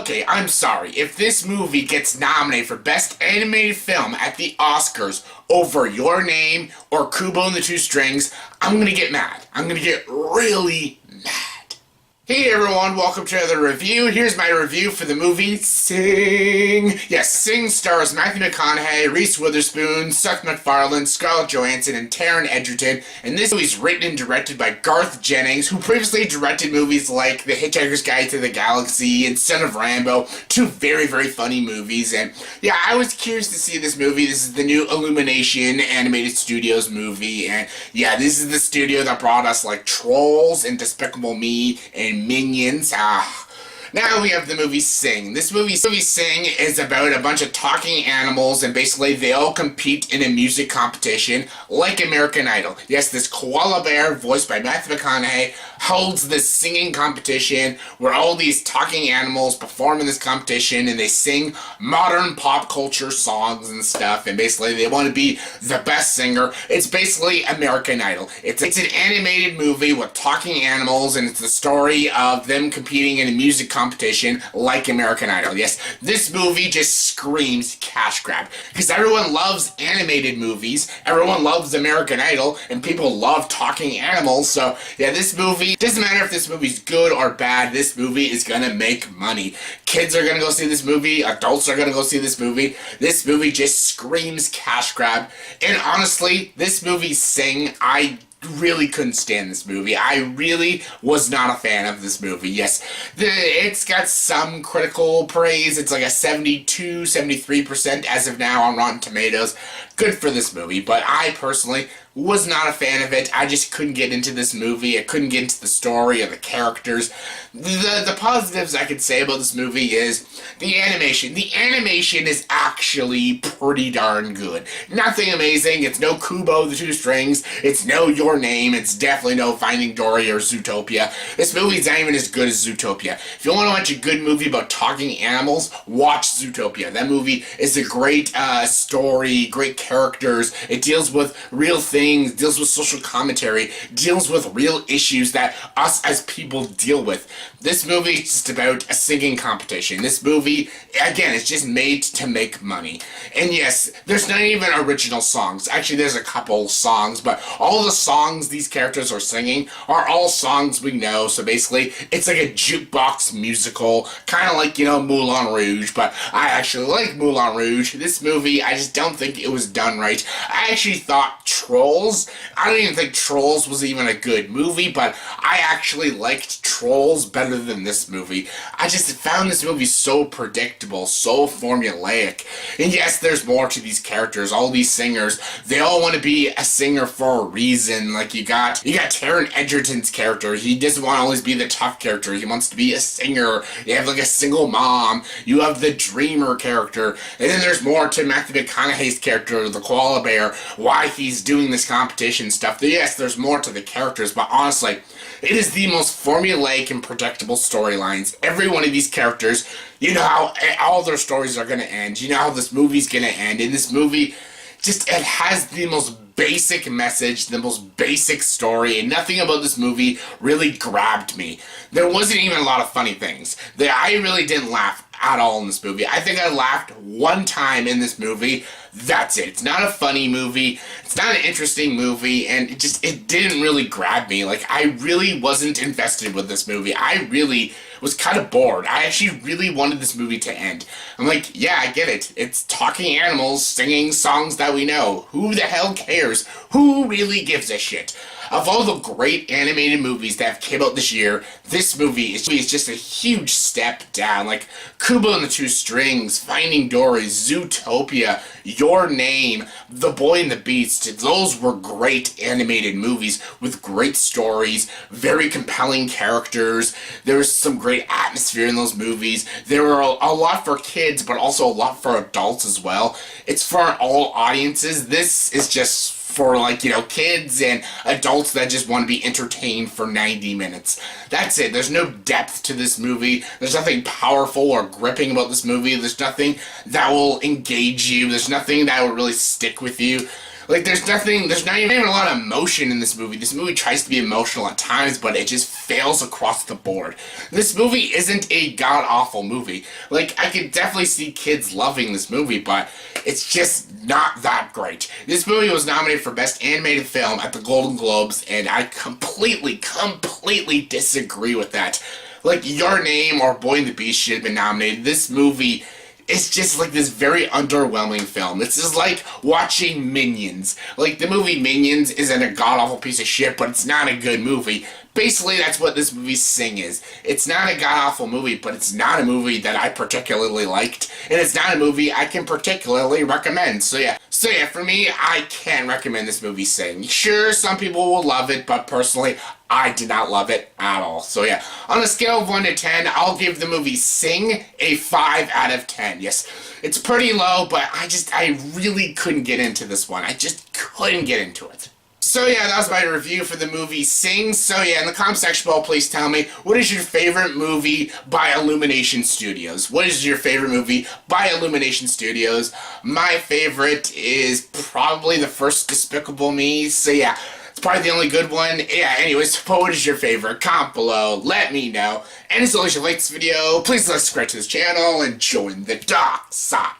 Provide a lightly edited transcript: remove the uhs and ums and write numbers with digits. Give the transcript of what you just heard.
Okay, I'm sorry. If this movie gets nominated for Best Animated Film at the Oscars over Your Name or Kubo and the Two Strings, I'm gonna get mad. I'm gonna get really mad. Hey everyone, welcome to another review. Here's my review for the movie Sing. Yes, Sing stars Matthew McConaughey, Reese Witherspoon, Seth MacFarlane, Scarlett Johannson, and Taron Edgerton. And this movie is written and directed by Garth Jennings, who previously directed movies like The Hitchhiker's Guide to the Galaxy and Son of Rambo, two very, very funny movies. And yeah, I was curious to see this movie. This is the new Illumination Animated Studios movie. And yeah, this is the studio that brought us like Trolls and Despicable Me and Minions. Now we have the movie Sing. This movie Sing is about a bunch of talking animals, and basically they all compete in a music competition like American Idol. Yes, this koala bear, voiced by Matthew McConaughey, holds this singing competition where all these talking animals perform in this competition and they sing modern pop culture songs and stuff, and basically they want to be the best singer. It's basically American Idol. It's an animated movie with talking animals, and it's the story of them competing in a music competition like American Idol. Yes, this movie just screams cash grab, because everyone loves animated movies, everyone loves American Idol, and people love talking animals. So yeah, this movie, doesn't matter if this movie's good or bad, this movie is gonna make money. Kids are gonna go see this movie, adults are gonna go see this movie. This movie just screams cash grab. And honestly, this movie Sing, I really couldn't stand this movie. I really was not a fan of this movie. Yes, it's got some critical praise. It's like a 72, 73% as of now on Rotten Tomatoes. Good for this movie, but I personally was not a fan of it. I just couldn't get into this movie. I couldn't get into the story or the characters. The positives I could say about this movie is the animation. The animation is actually pretty darn good. Nothing amazing. It's no Kubo the Two Strings. It's no Your Name. It's definitely no Finding Dory or Zootopia. This movie's not even as good as Zootopia. If you want to watch a good movie about talking animals, watch Zootopia. That movie is a great story, great characters. It deals with real things, deals with social commentary, deals with real issues that us as people deal with. This movie is just about a singing competition. This movie, again, is just made to make money. And yes, there's not even original songs. Actually, there's a couple songs, but all the songs these characters are singing are all songs we know. So basically, it's like a jukebox musical, kind of like, you know, Moulin Rouge, but I actually like Moulin Rouge. This movie, I just don't think it was done right. I actually thought Trolls, I don't even think Trolls was even a good movie, but I actually liked Trolls better than this movie. I just found this movie so predictable, so formulaic. And yes, there's more to these characters. All these singers, they all want to be a singer for a reason. Like you got Taron Edgerton's character. He doesn't want to always be the tough character. He wants to be a singer. You have like a single mom. You have the dreamer character. And then there's more to Matthew McConaughey's character, the koala bear, why he's doing this competition stuff. Yes, there's more to the characters, but honestly, it is the most formulaic and predictable storylines. Every one of these characters, you know how all their stories are going to end. You know how this movie's going to end. And this movie, it has the most basic message, the most basic story, and nothing about this movie really grabbed me. There wasn't even a lot of funny things. I really didn't laugh at all in this movie. I think I laughed one time in this movie. That's it. It's not a funny movie. It's not an interesting movie, and it didn't really grab me. Like, I really wasn't invested with this movie. I really was kind of bored. I actually really wanted this movie to end. I'm like, yeah, I get it. It's talking animals singing songs that we know. Who the hell cares? Who really gives a shit? Of all the great animated movies that have came out this year, this movie is just a huge step down. Like Kubo and the Two Strings, Finding Dory, Zootopia, Your Name, The Boy and the Beast. Those were great animated movies with great stories, very compelling characters. There was some great atmosphere in those movies. There were a lot for kids, but also a lot for adults as well. It's for all audiences. This is just for, like, you know, kids and adults that just want to be entertained for 90 minutes. That's it. There's no depth to this movie. There's nothing powerful or gripping about this movie. There's nothing that will engage you. There's nothing that will really stick with you. Like, there's not even a lot of emotion in this movie. This movie tries to be emotional at times, but it just fails across the board. This movie isn't a god-awful movie. Like, I could definitely see kids loving this movie, but it's just not that great. This movie was nominated for Best Animated Film at the Golden Globes, and I completely disagree with that. Like, Your Name or Boy and the Beast should have been nominated. This movie, it's just like this very underwhelming film. It's just like watching Minions. Like, the movie Minions isn't a god-awful piece of shit, but it's not a good movie. Basically, that's what this movie Sing is. It's not a god-awful movie, but it's not a movie that I particularly liked, and it's not a movie I can particularly recommend. So yeah, for me, I can't recommend this movie Sing. Sure, some people will love it, but personally, I did not love it at all. So yeah, on a scale of 1 to 10, I'll give the movie Sing a 5 out of 10. Yes, it's pretty low, but I really couldn't get into this one. I just couldn't get into it. So yeah, that was my review for the movie Sing. So yeah, in the comment section below, please tell me, what is your favorite movie by Illumination Studios? What is your favorite movie by Illumination Studios? My favorite is probably the first Despicable Me. So yeah, it's probably the only good one. Yeah, anyways, what is your favorite? Comment below, let me know. And as always, if you like this video, please subscribe to this channel and join the dark side.